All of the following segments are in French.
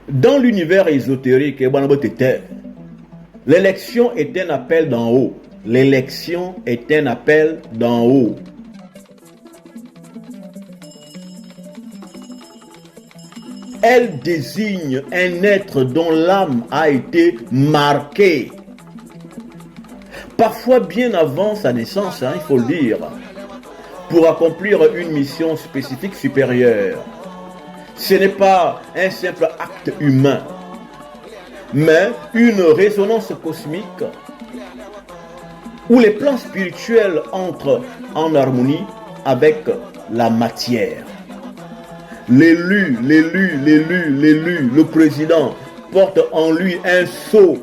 Dans l'univers ésotérique, l'élection est un appel d'en haut. L'élection est un appel d'en haut. Elle désigne un être dont l'âme a été marquée. Parfois bien avant sa naissance, il faut le dire, pour accomplir une mission spécifique supérieure. Ce n'est pas un simple acte humain, mais une résonance cosmique où les plans spirituels entrent en harmonie avec la matière. L'élu, le président porte en lui un sceau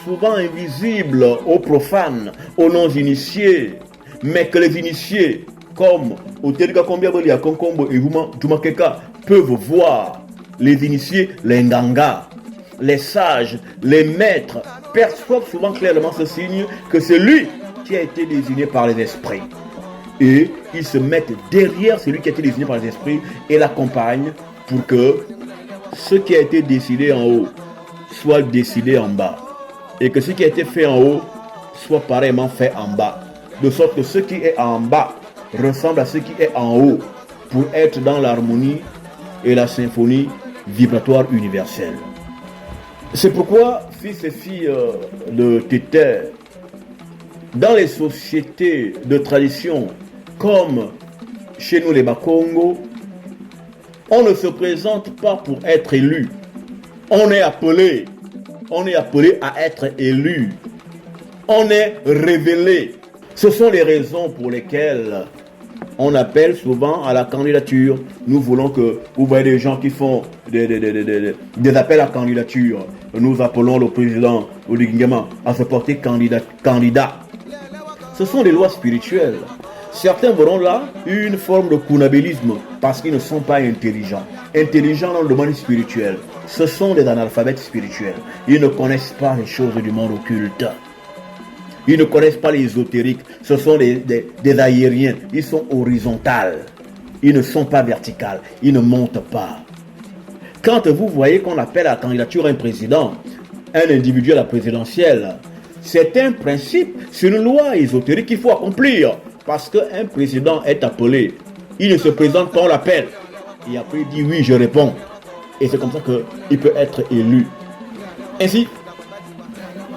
souvent invisible aux profanes, aux non-initiés, mais que les initiés, comme Otelika Kombiaboli, Konkombo et Dumakeka, peuvent voir. Les initiés, les nganga, les sages, les maîtres, perçoivent souvent clairement ce signe que c'est lui qui a été désigné par les esprits. Et ils se mettent derrière celui qui a été désigné par les esprits et l'accompagnent pour que ce qui a été décidé en haut soit décidé en bas. Et que ce qui a été fait en haut soit pareillement fait en bas. De sorte que ce qui est en bas ressemble à ce qui est en haut pour être dans l'harmonie et la symphonie vibratoire universelle. C'est pourquoi, fils et filles de Téter, dans les sociétés de tradition, comme chez nous les Bakongo, on ne se présente pas pour être élu. On est appelé à être élu. On est révélé. Ce sont les raisons pour lesquelles on appelle souvent à la candidature. Nous voulons que vous voyez des gens qui font des appels à candidature. Nous appelons le président Oligingema à se porter candidat. Ce sont des lois spirituelles. Certains verront là une forme de kunabélisme parce qu'ils ne sont pas intelligents. Intelligents dans le domaine spirituel. Ce sont des analphabètes spirituels. Ils ne connaissent pas les choses du monde occulte. Ils ne connaissent pas les ésotériques. Ce sont des aériens. Ils sont horizontaux. Ils ne sont pas verticaux. Ils ne montent pas. Quand vous voyez qu'on appelle à la candidature un président, un individu à la présidentielle, c'est un principe, c'est une loi ésotérique qu'il faut accomplir. Parce qu'un président est appelé. Il ne se présente quand on l'appelle. Et après il dit oui, je réponds. Et c'est comme ça qu'il peut être élu. Ainsi,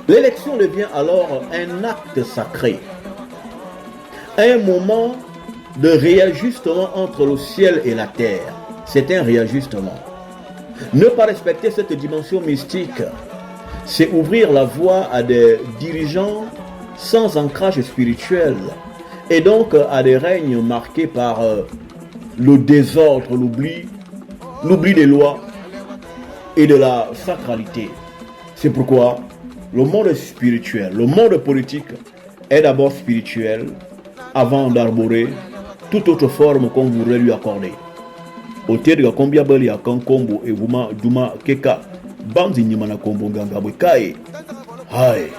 l'élection devient alors un acte sacré. Un moment de réajustement entre le ciel et la terre. C'est un réajustement. Ne pas respecter cette dimension mystique, c'est ouvrir la voie à des dirigeants sans ancrage spirituel. Et donc à des règnes marqués par le désordre, l'oubli des lois et de la sacralité. C'est pourquoi le monde spirituel, le monde politique est d'abord spirituel avant d'arborer toute autre forme qu'on voudrait lui accorder. Au terme de combien bali à Kankombo et Duma Keka, Banzi Nimana Kombo Ganga Bekae. Aïe.